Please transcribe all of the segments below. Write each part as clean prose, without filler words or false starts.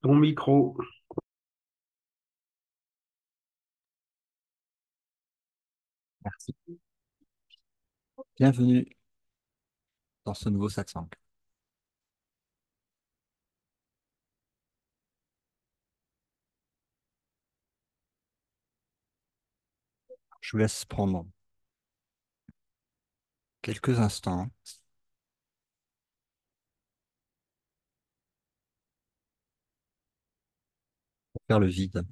Ton micro. Merci. Bienvenue dans ce nouveau satsang. Je vous laisse prendre quelques instants pour faire le vide,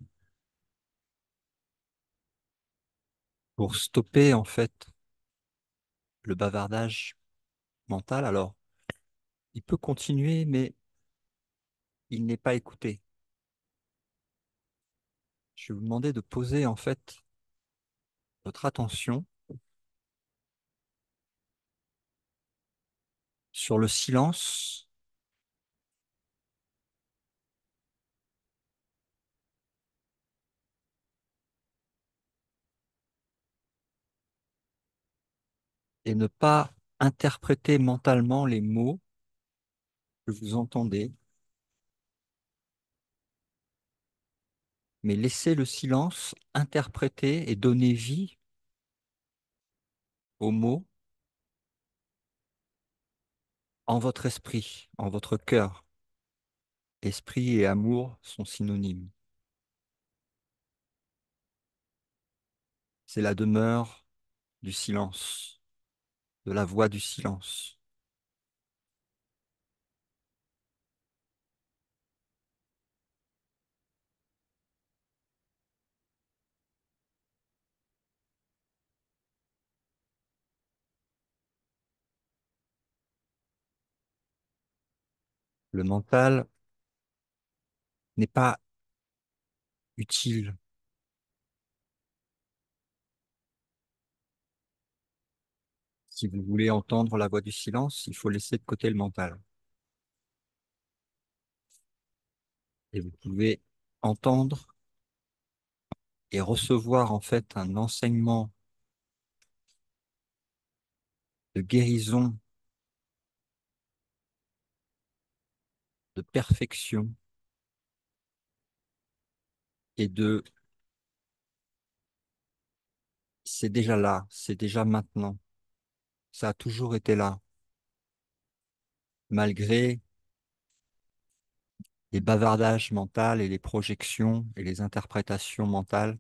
pour stopper en fait le bavardage mental. Alors, il peut continuer, mais il n'est pas écouté. Je vais vous demander de poser en fait votre attention sur le silence et ne pas interpréter mentalement les mots que vous entendez, mais laisser le silence interpréter et donner vie aux mots en votre esprit, en votre cœur. Esprit et amour sont synonymes. C'est la demeure du silence, de la voix du silence. Le mental n'est pas utile. Si vous voulez entendre la voix du silence, il faut laisser de côté le mental. Et vous pouvez entendre et recevoir en fait un enseignement de guérison, de perfection et de c'est déjà là, c'est déjà maintenant. Ça a toujours été là, malgré les bavardages mentaux et les projections et les interprétations mentales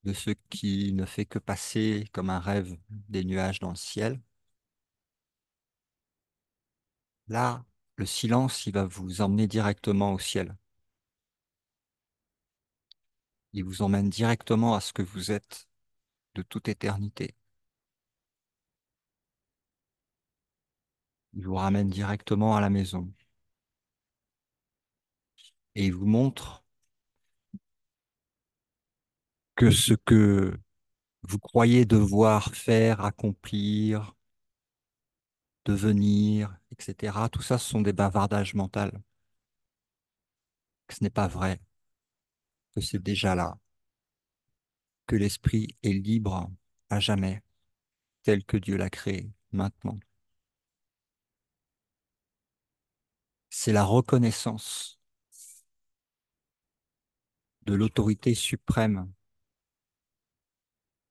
de ce qui ne fait que passer comme un rêve des nuages dans le ciel. Là, le silence, il va vous emmener directement au ciel. Il vous emmène directement à ce que vous êtes de toute éternité. Il vous ramène directement à la maison et il vous montre que ce que vous croyez devoir faire, accomplir, devenir, etc., tout ça, ce sont des bavardages mentaux, que ce n'est pas vrai, que c'est déjà là, que l'esprit est libre à jamais, tel que Dieu l'a créé maintenant. C'est la reconnaissance de l'autorité suprême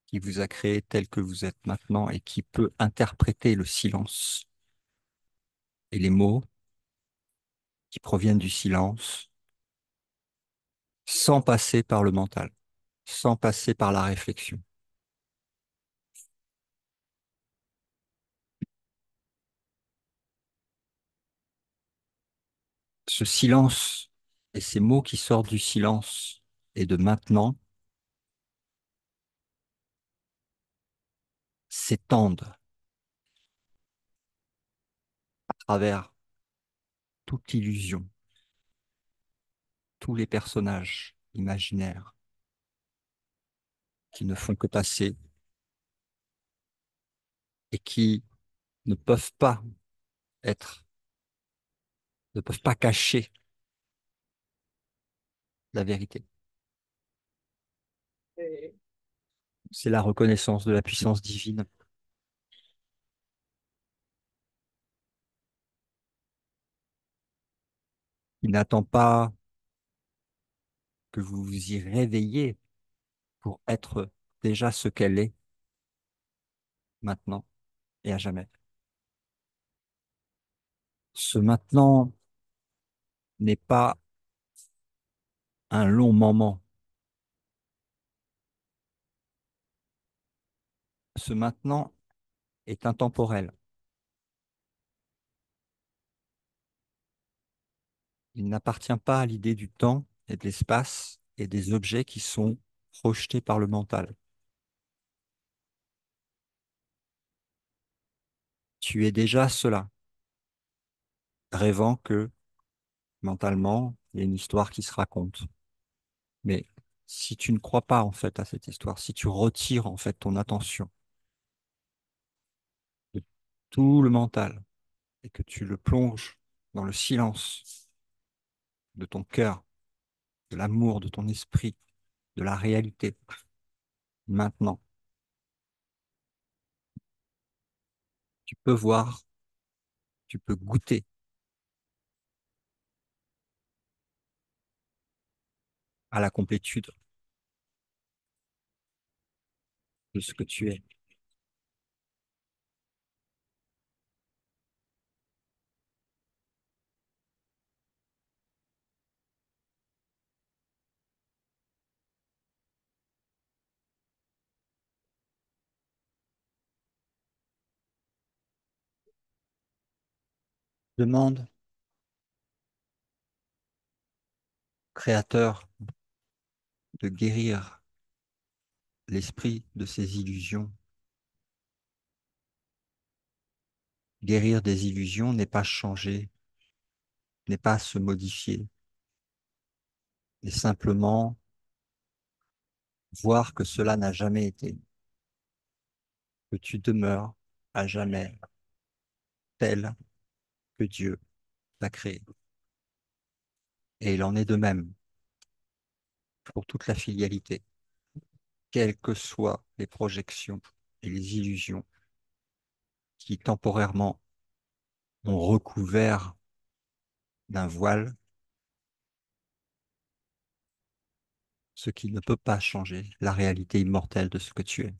qui vous a créé tel que vous êtes maintenant et qui peut interpréter le silence et les mots qui proviennent du silence sans passer par le mental, sans passer par la réflexion. Ce silence et ces mots qui sortent du silence et de maintenant s'étendent à travers toute illusion, tous les personnages imaginaires qui ne font que passer et qui ne peuvent pas être, ne peuvent pas cacher la vérité. C'est la reconnaissance de la puissance divine. Il n'attend pas que vous vous y réveillez pour être déjà ce qu'elle est maintenant et à jamais. Ce maintenant n'est pas un long moment. Ce maintenant est intemporel. Il n'appartient pas à l'idée du temps et de l'espace et des objets qui sont projetés par le mental. Tu es déjà cela, rêvant que mentalement, il y a une histoire qui se raconte. Mais si tu ne crois pas en fait à cette histoire, si tu retires en fait ton attention de tout le mental et que tu le plonges dans le silence de ton cœur, de l'amour, de ton esprit, de la réalité, maintenant, tu peux voir, tu peux goûter à la complétude de ce que tu es. Demande, Créateur, de guérir l'esprit de ses illusions. Guérir des illusions n'est pas changer, n'est pas se modifier, mais simplement voir que cela n'a jamais été, que tu demeures à jamais tel que Dieu t'a créé. Et il en est de même pour toute la filialité, quelles que soient les projections et les illusions qui temporairement ont recouvert d'un voile ce qui ne peut pas changer la réalité immortelle de ce que tu es.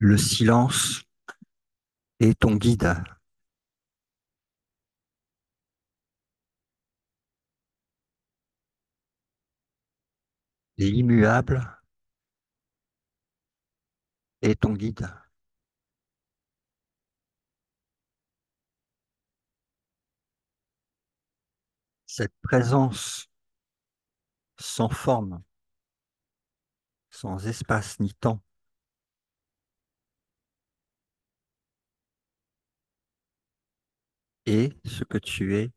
Le silence est ton guide. L'immuable est ton guide. Cette présence sans forme, sans espace ni temps, est ce que tu es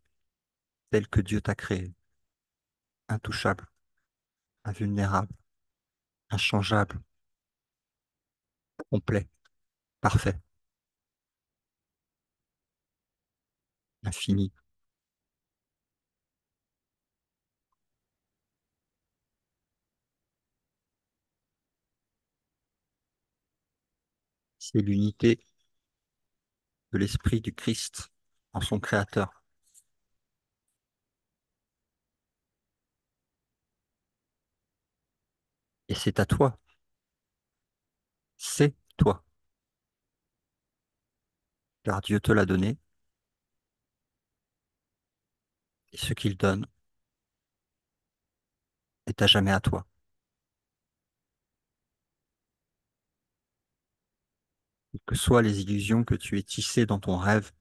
tel que Dieu t'a créé, intouchable, invulnérable, inchangeable, complet, parfait, infini. C'est l'unité de l'esprit du Christ en son créateur. Et c'est à toi, c'est toi, car Dieu te l'a donné, et ce qu'il donne est à jamais à toi. Quelles que soient les illusions que tu aies tissées dans ton rêve,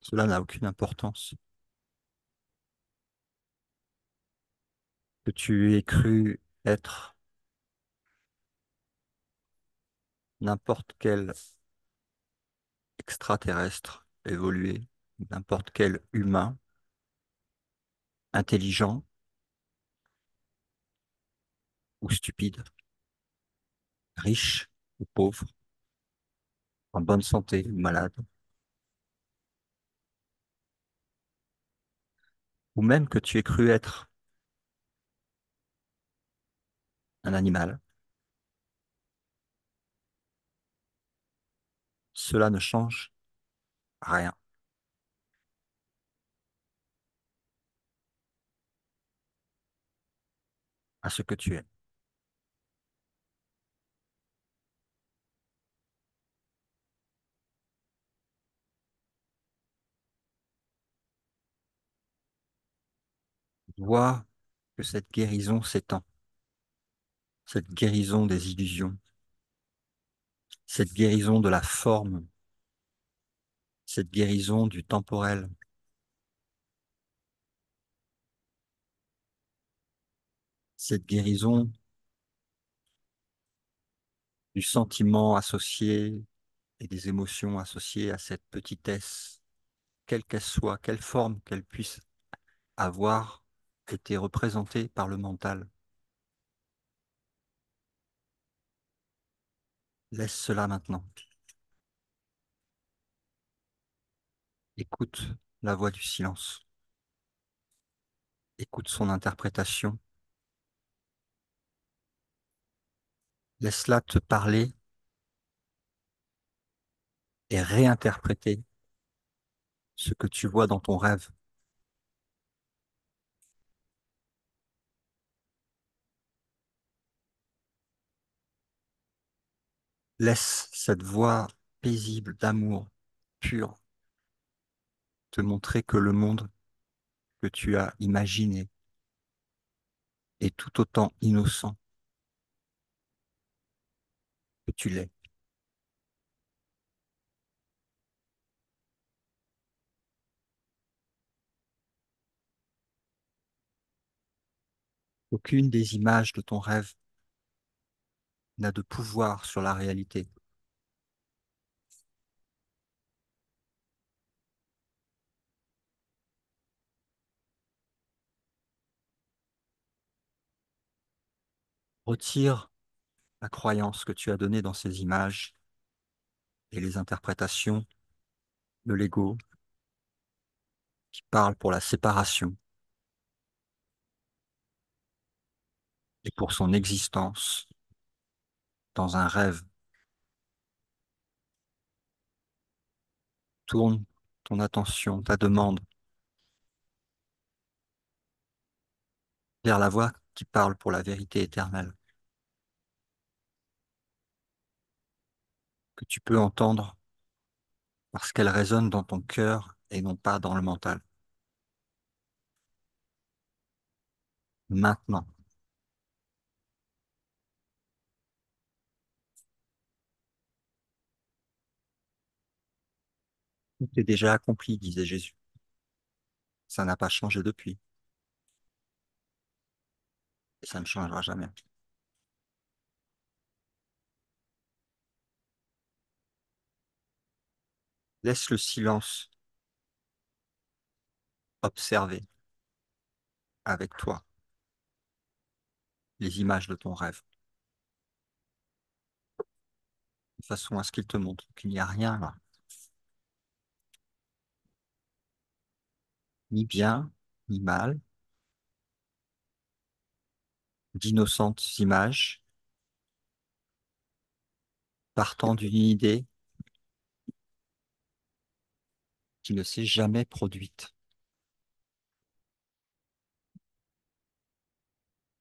cela n'a aucune importance. Que tu aies cru être n'importe quel extraterrestre évolué, n'importe quel humain intelligent ou stupide, riche ou pauvre, en bonne santé ou malade, ou même que tu aies cru être un animal, cela ne change rien à ce que tu es. Vois que cette guérison s'étend, cette guérison des illusions, cette guérison de la forme, cette guérison du temporel, cette guérison du sentiment associé et des émotions associées à cette petitesse, quelle qu'elle soit, quelle forme qu'elle puisse avoir été représentée par le mental. Laisse cela maintenant. Écoute la voix du silence. Écoute son interprétation. Laisse-la te parler et réinterpréter ce que tu vois dans ton rêve. Laisse cette voix paisible d'amour pur te montrer que le monde que tu as imaginé est tout autant innocent que tu l'es. Aucune des images de ton rêve n'a de pouvoir sur la réalité. Retire la croyance que tu as donnée dans ces images et les interprétations de l'ego qui parlent pour la séparation et pour son existence dans un rêve. Tourne ton attention, ta demande vers la voix qui parle pour la vérité éternelle, que tu peux entendre parce qu'elle résonne dans ton cœur et non pas dans le mental. Maintenant, tout est déjà accompli, disait Jésus. Ça n'a pas changé depuis et ça ne changera jamais. Laisse le silence observer avec toi les images de ton rêve, de façon à ce qu'il te montre qu'il n'y a rien là, ni bien, ni mal, d'innocentes images partant d'une idée qui ne s'est jamais produite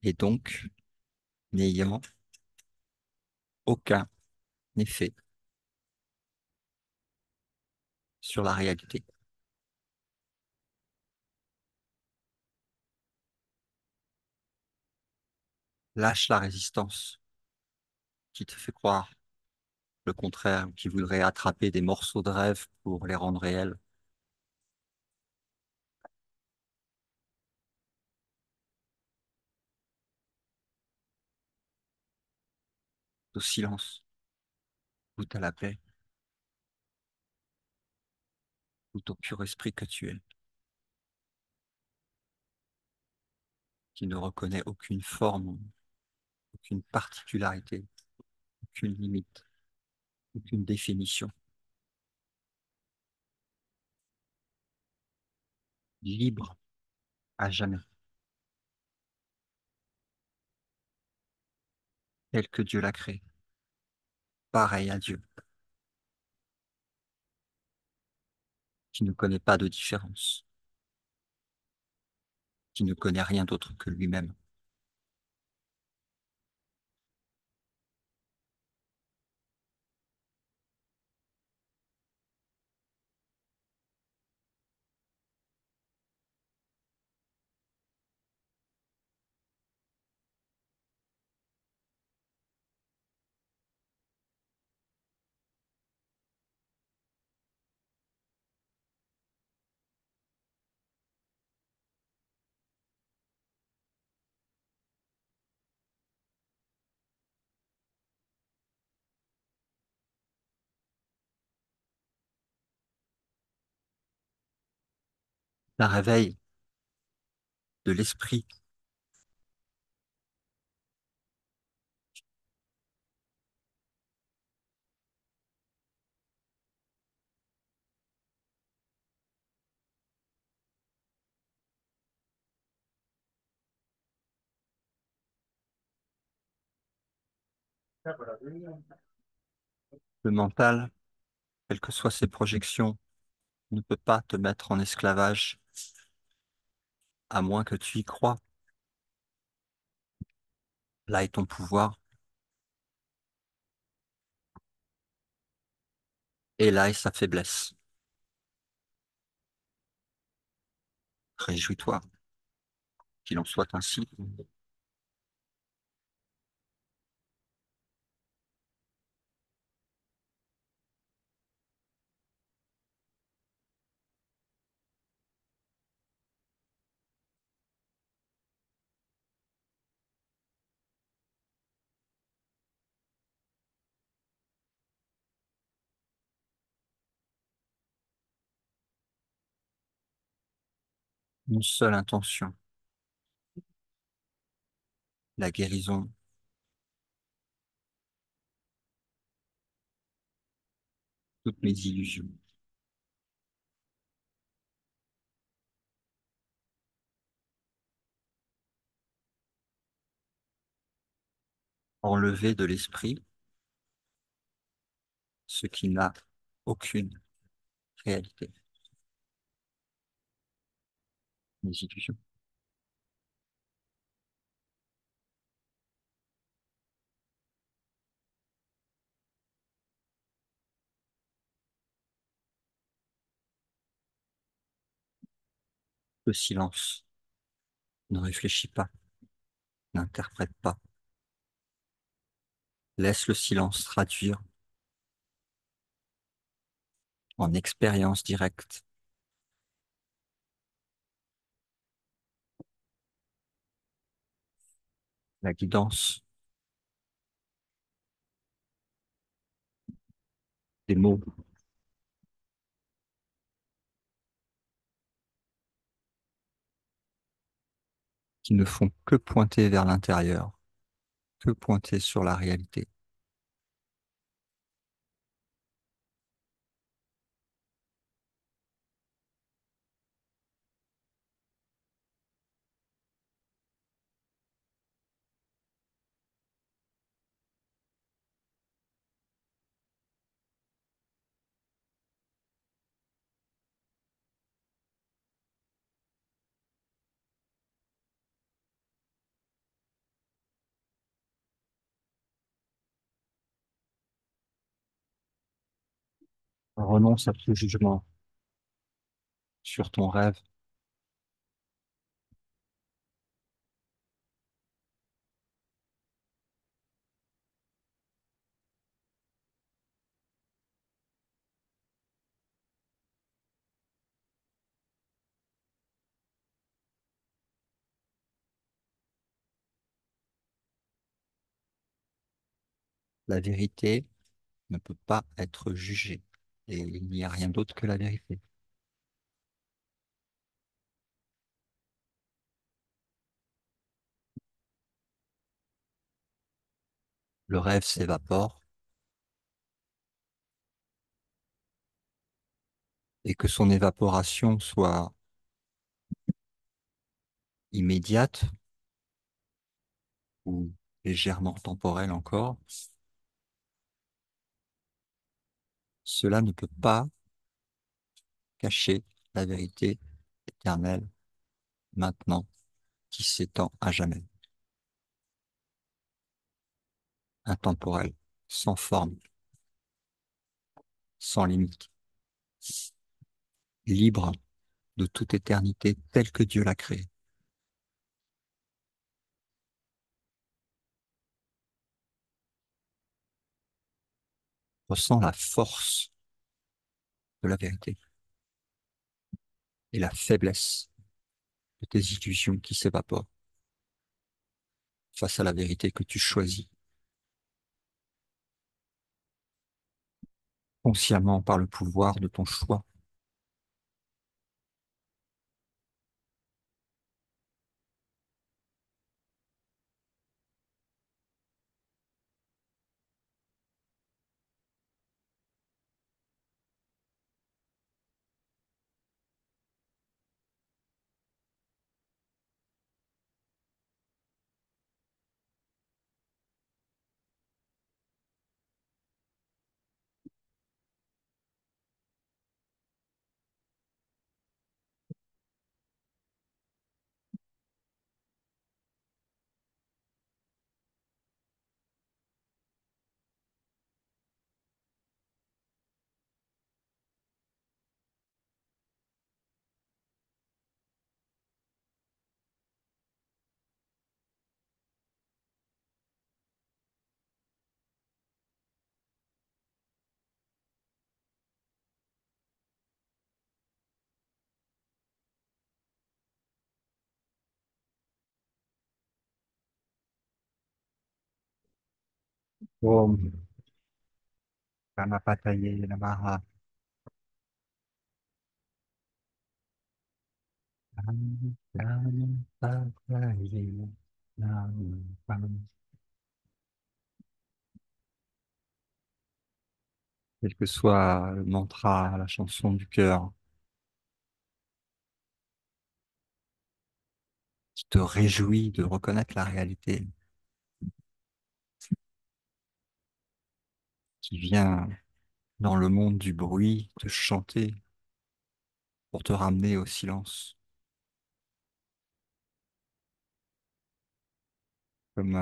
et donc n'ayant aucun effet sur la réalité. Lâche la résistance qui te fait croire le contraire, qui voudrait attraper des morceaux de rêve pour les rendre réels. Au silence, goûte à la paix, goûte au pur esprit que tu es, qui ne reconnaît aucune forme, aucune particularité, aucune limite, aucune définition. libre à jamais, tel que Dieu l'a créé, pareil à Dieu, qui ne connaît pas de différence, qui ne connaît rien d'autre que lui-même. Un réveil de l'esprit, le mental, quelles que soient ses projections, ne peut pas te mettre en esclavage, à moins que tu y crois. Là est ton pouvoir, et là est sa faiblesse. Réjouis-toi qu'il en soit ainsi. Une seule intention, la guérison, toutes mes illusions. Enlever de l'esprit ce qui n'a aucune réalité, mes illusions. Le silence, ne réfléchis pas, n'interprète pas. Laisse le silence traduire en expérience directe la guidance des mots qui ne font que pointer vers l'intérieur, que pointer sur la réalité. Renonce à tout jugement sur ton rêve. La vérité ne peut pas être jugée et il n'y a rien d'autre que la vérité. Le rêve s'évapore et que son évaporation soit immédiate ou légèrement temporelle encore, cela ne peut pas cacher la vérité éternelle maintenant qui s'étend à jamais, intemporelle, sans forme, sans limite, libre de toute éternité telle que Dieu l'a créée. Ressens la force de la vérité et la faiblesse de tes illusions qui s'évaporent face à la vérité que tu choisis consciemment par le pouvoir de ton choix. Om Ganapataye Namaha. Om Ganapataye Namaha. Quel que soit le mantra, la chanson du cœur qui te réjouit de reconnaître la réalité, qui vient dans le monde du bruit te chanter pour te ramener au silence, comme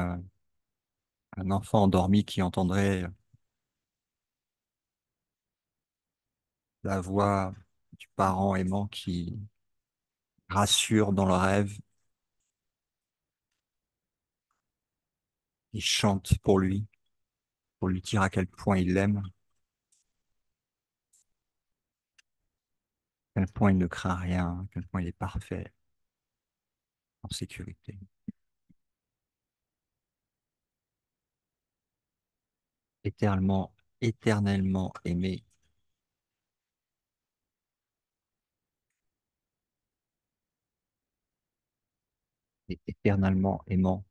un enfant endormi qui entendrait la voix du parent aimant qui rassure dans le rêve et chante pour lui dire à quel point il l'aime, à quel point il ne craint rien, à quel point il est parfait, en sécurité, éternellement, éternellement aimé et éternellement aimant,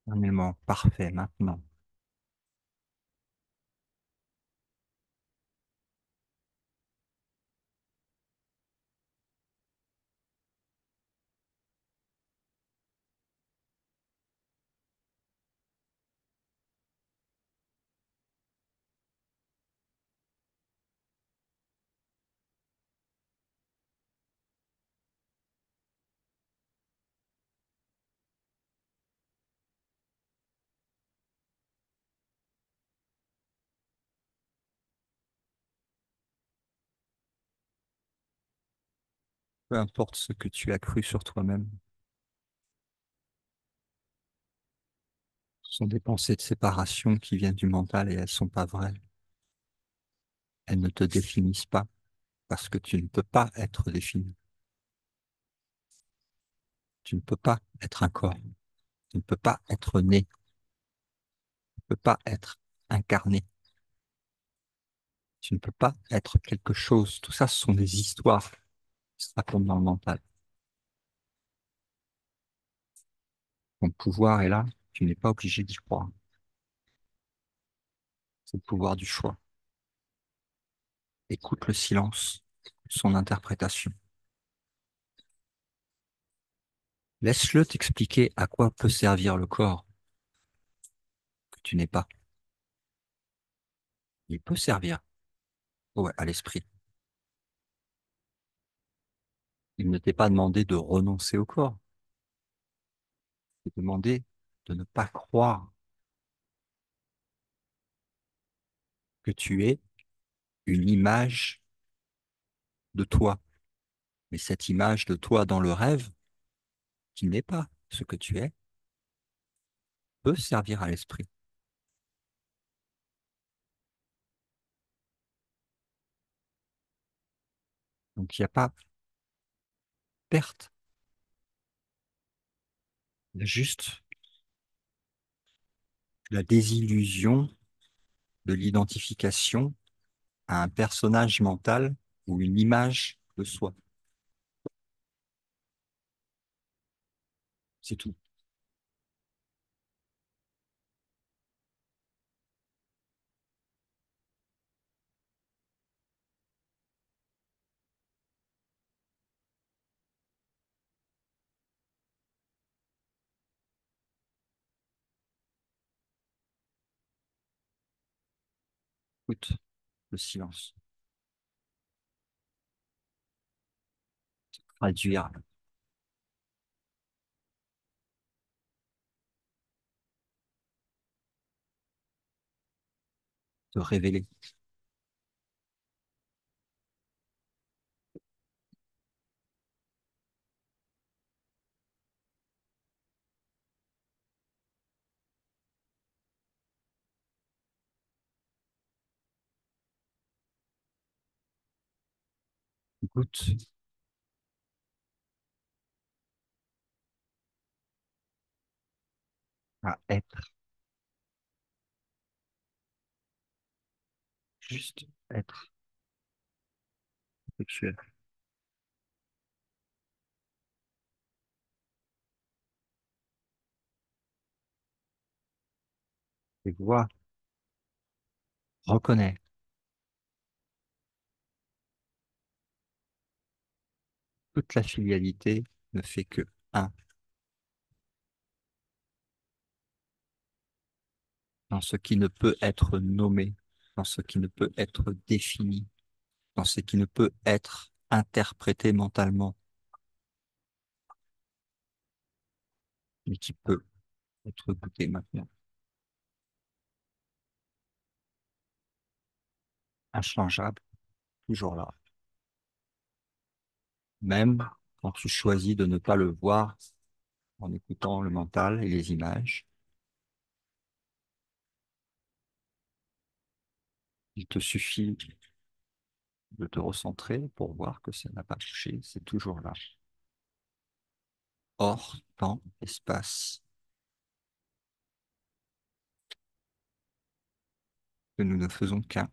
éternellement parfait maintenant. Peu importe ce que tu as cru sur toi-même, ce sont des pensées de séparation qui viennent du mental et elles sont pas vraies. Elles ne te définissent pas parce que tu ne peux pas être défini. Tu ne peux pas être un corps. Tu ne peux pas être né. Tu ne peux pas être incarné. Tu ne peux pas être quelque chose. Tout ça, ce sont des histoires qui se racontent dans le mental. Ton pouvoir est là. Tu n'es pas obligé d'y croire. C'est le pouvoir du choix. Écoute le silence, son interprétation. Laisse-le t'expliquer à quoi peut servir le corps que tu n'es pas. Il peut servir, ouais, à l'esprit. Il ne t'est pas demandé de renoncer au corps. Il t'est demandé de ne pas croire que tu es une image de toi. Mais cette image de toi dans le rêve, qui n'est pas ce que tu es, peut servir à l'esprit. Donc il n'y a pas perte, il y a juste la désillusion de l'identification à un personnage mental ou une image de soi. C'est tout. Écoute le silence. Traduire, te révéler. Écoute à être, juste être ce que tu es. Et vois, reconnais toute la filialité ne fait que un, dans ce qui ne peut être nommé, dans ce qui ne peut être défini, dans ce qui ne peut être interprété mentalement, mais qui peut être goûté maintenant. Inchangeable, toujours là. Même quand tu choisis de ne pas le voir en écoutant le mental et les images, il te suffit de te recentrer pour voir que ça n'a pas touché, c'est toujours là. Hors temps, espace, que nous ne faisons qu'un.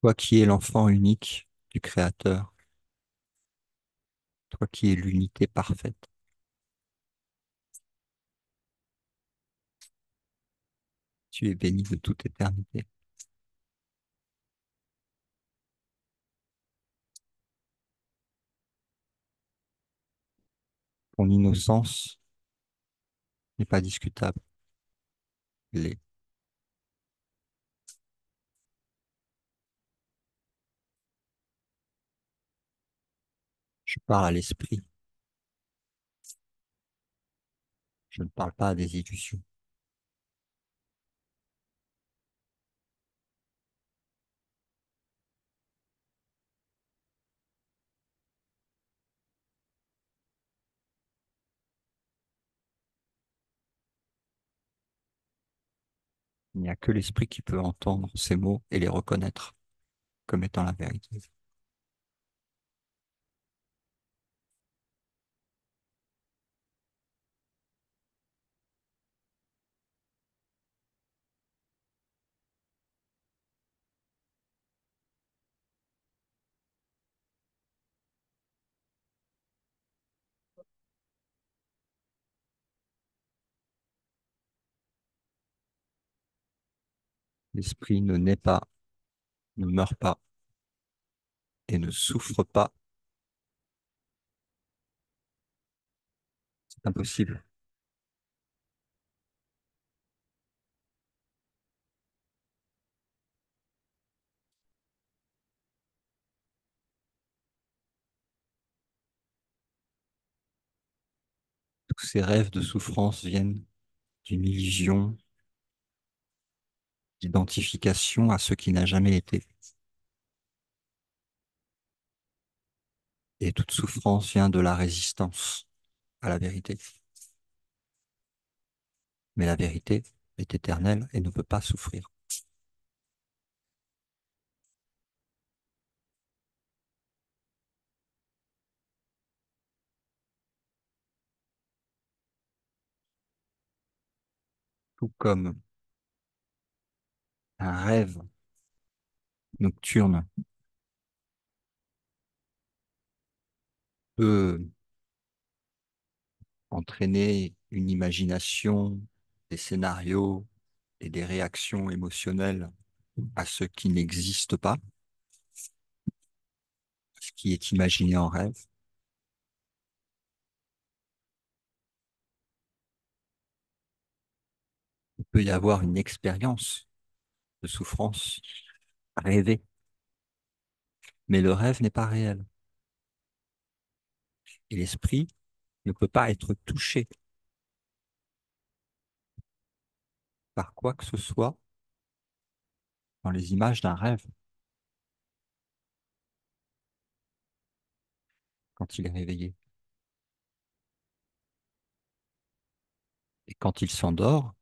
Toi qui es l'enfant unique du Créateur, toi qui es l'unité parfaite, tu es béni de toute éternité. Ton innocence n'est pas discutable. Elle est. Je parle à l'esprit, je ne parle pas à des illusions. Il n'y a que l'esprit qui peut entendre ces mots et les reconnaître comme étant la vérité. L'esprit ne naît pas, ne meurt pas et ne souffre pas. C'est impossible. Tous ces rêves de souffrance viennent d'une illusion d'identification à ce qui n'a jamais été. Et toute souffrance vient de la résistance à la vérité. Mais la vérité est éternelle et ne peut pas souffrir. Tout comme un rêve nocturne peut entraîner une imagination, des scénarios et des réactions émotionnelles à ce qui n'existe pas, ce qui est imaginé en rêve. Il peut y avoir une expérience de souffrance rêvée, mais le rêve n'est pas réel. Et l'esprit ne peut pas être touché par quoi que ce soit dans les images d'un rêve quand il est réveillé. Et quand il s'endort,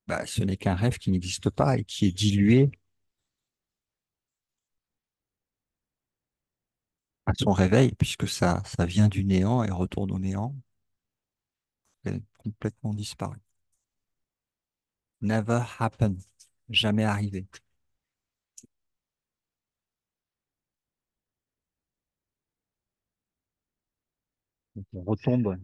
bah, ce n'est qu'un rêve qui n'existe pas et qui est dilué à son réveil, puisque ça vient du néant et retourne au néant, elle est complètement disparue. Never happened, jamais arrivé. Donc on retombe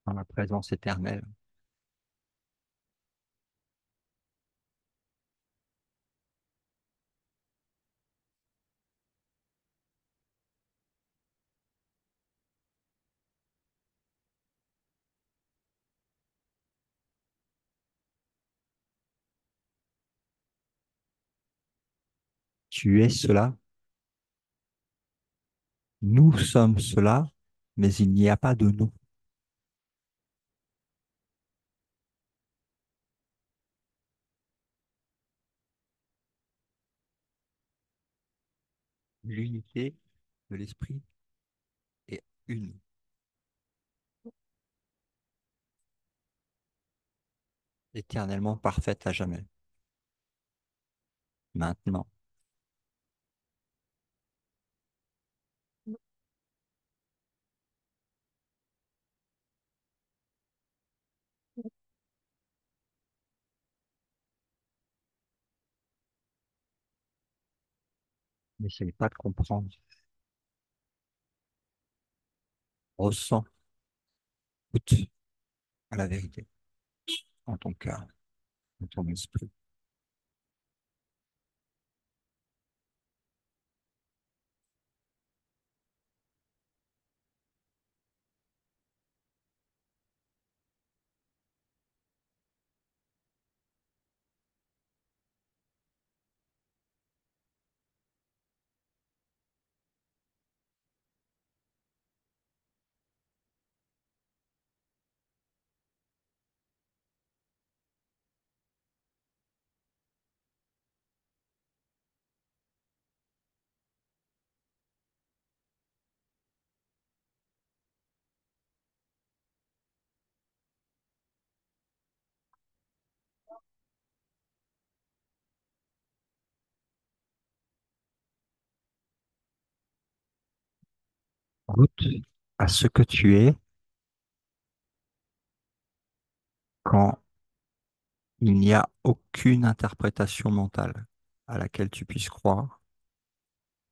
dans la présence éternelle. Tu es cela, nous sommes cela, mais il n'y a pas de nous. L'unité de l'esprit est une, éternellement parfaite à jamais. Maintenant, N'essaye pas de comprendre. Ressens, goûte à la vérité en ton cœur, en ton esprit. Goûte à ce que tu es quand il n'y a aucune interprétation mentale à laquelle tu puisses croire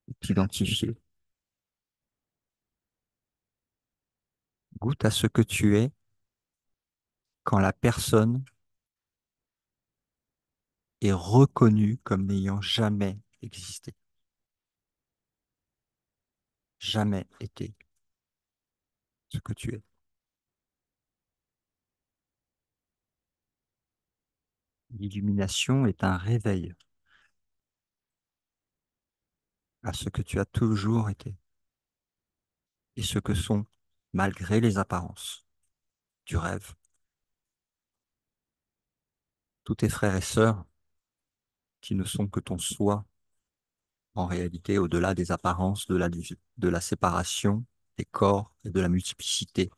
ou t'identifier. Goûte à ce que tu es quand la personne est reconnue comme n'ayant jamais existé, jamais été ce que tu es. L'illumination est un réveil à ce que tu as toujours été et ce que sont, malgré les apparences, du rêve. Tous tes frères et sœurs qui ne sont que ton soi, en réalité, au-delà des apparences, de la séparation des corps et de la multiplicité.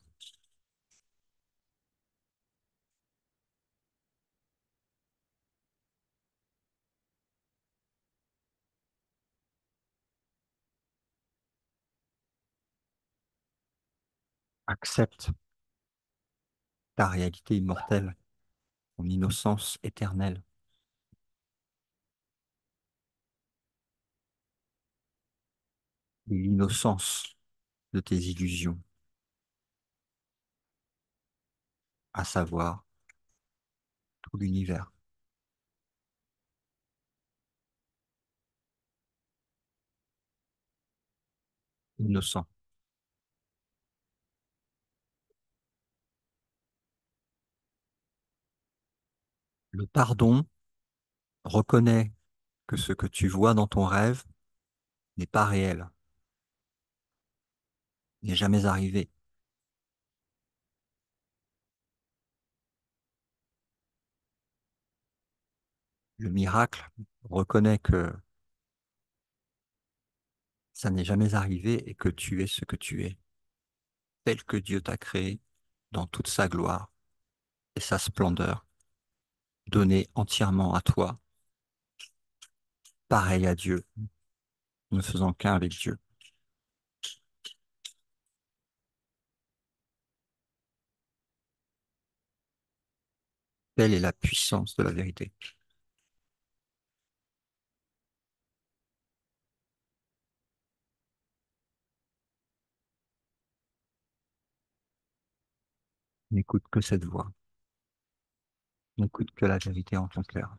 Accepte ta réalité immortelle, ton innocence éternelle, et l'innocence de tes illusions, à savoir tout l'univers innocent. Le pardon reconnaît que ce que tu vois dans ton rêve n'est pas réel, n'est jamais arrivé. Le miracle reconnaît que ça n'est jamais arrivé et que tu es ce que tu es, tel que Dieu t'a créé dans toute sa gloire et sa splendeur, donné entièrement à toi, pareil à Dieu, ne faisant qu'un avec Dieu. Telle est la puissance de la vérité. N'écoute que cette voix, n'écoute que la vérité en ton cœur.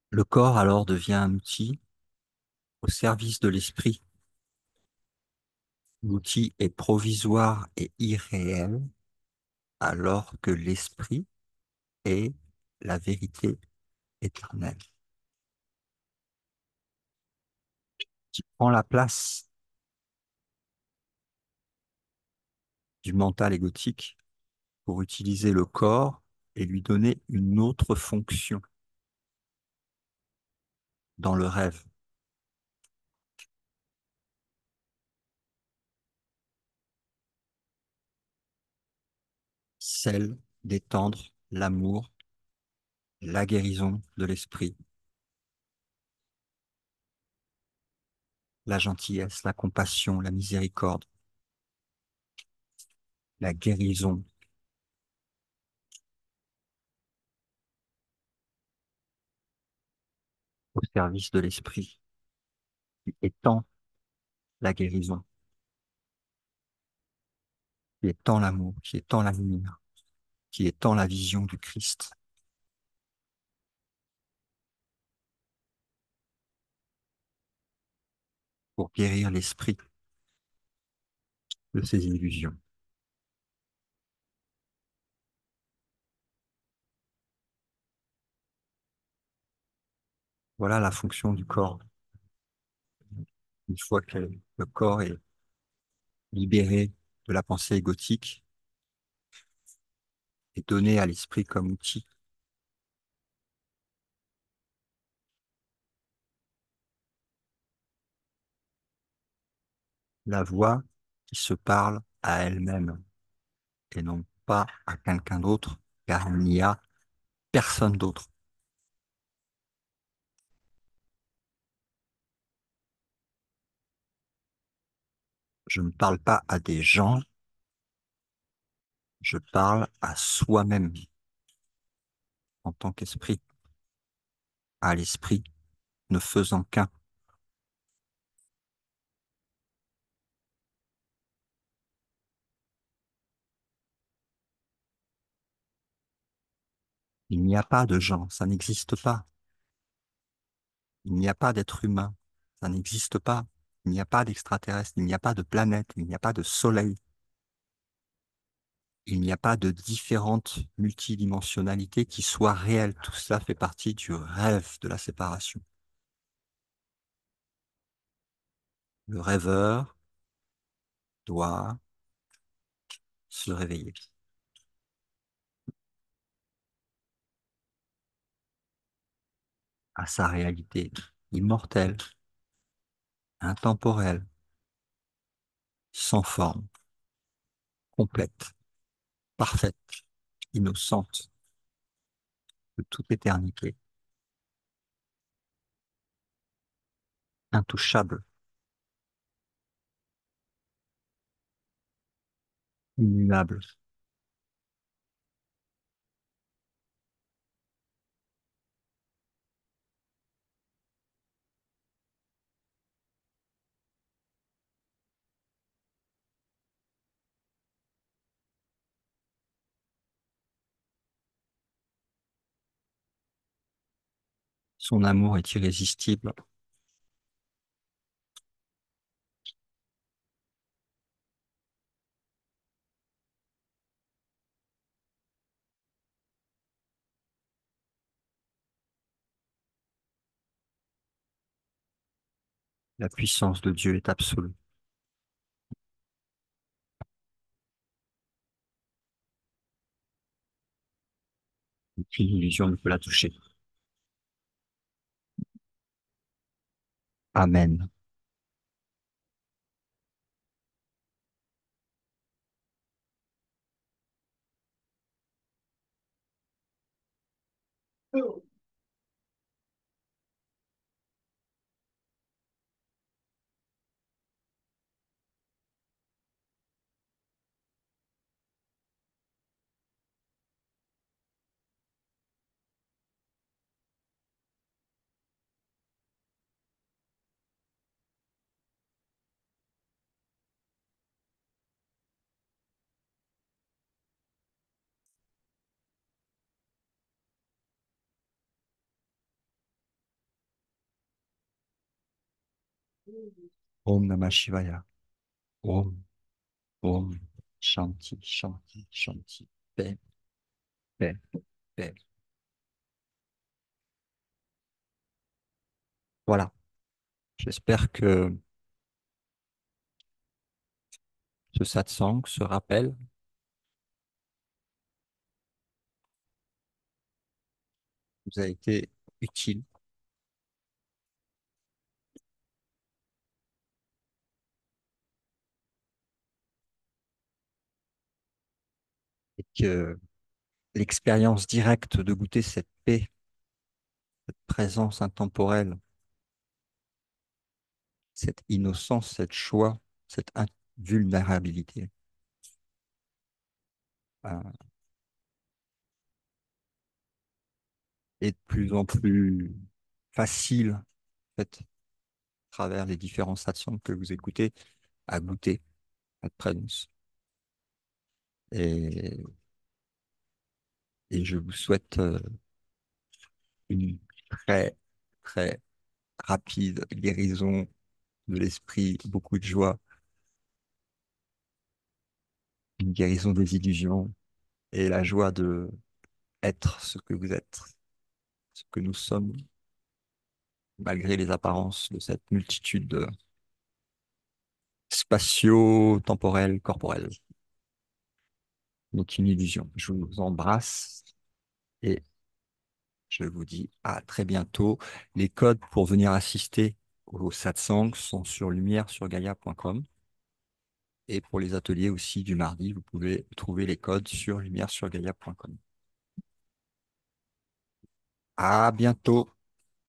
Le corps alors devient un outil au service de l'esprit. L'outil est provisoire et irréel, alors que l'esprit est la vérité éternelle, qui prend la place du mental égotique pour utiliser le corps et lui donner une autre fonction dans le rêve, celle d'étendre l'amour, la guérison de l'esprit la gentillesse, la compassion, la miséricorde, la guérison au service de l'esprit, qui étend la guérison, qui étend l'amour, qui étend la lumière, qui étend la vision du Christ pour guérir l'esprit de ses illusions. Voilà la fonction du corps. Une fois que le corps est libéré de la pensée égotique et donné à l'esprit comme outil, la voix qui se parle à elle-même et non pas à quelqu'un d'autre, car il n'y a personne d'autre. Je ne parle pas à des gens, je parle à soi-même en tant qu'esprit, à l'esprit ne faisant qu'un. Il n'y a pas de gens, ça n'existe pas. Il n'y a pas d'être humain, ça n'existe pas. Il n'y a pas d'extraterrestre, il n'y a pas de planète, il n'y a pas de soleil, il n'y a pas de différentes multidimensionnalités qui soient réelles. Tout cela fait partie du rêve de la séparation. Le rêveur doit se réveiller à sa réalité immortelle, intemporelle, sans forme, complète, parfaite, innocente de toute éternité, intouchable, immuable. Son amour est irrésistible. La puissance de Dieu est absolue. Aucune illusion ne peut la toucher. Amen. Om Namah Shivaya. Om, Om, Shanti, Shanti, Shanti. Paix, paix, paix. Voilà. J'espère que ce satsang, ce rappel, vous a été utile et que l'expérience directe de goûter cette paix, cette présence intemporelle cette innocence, cette joie, cette invulnérabilité euh, est de plus en plus facile, en fait, à travers les différents satsangs que vous écoutez, à goûter à présence. Et, et je vous souhaite une très, très rapide guérison de l'esprit, beaucoup de joie, une guérison des illusions et la joie de être ce que vous êtes, ce que nous sommes, malgré les apparences de cette multitude spatio-temporelle, corporelle. Donc une illusion. Je vous embrasse et je vous dis à très bientôt. Les codes pour venir assister au satsang sont sur lumière-sur-gaia.com. Et pour les ateliers aussi du mardi, vous pouvez trouver les codes sur lumière-sur-gaia.com. À bientôt.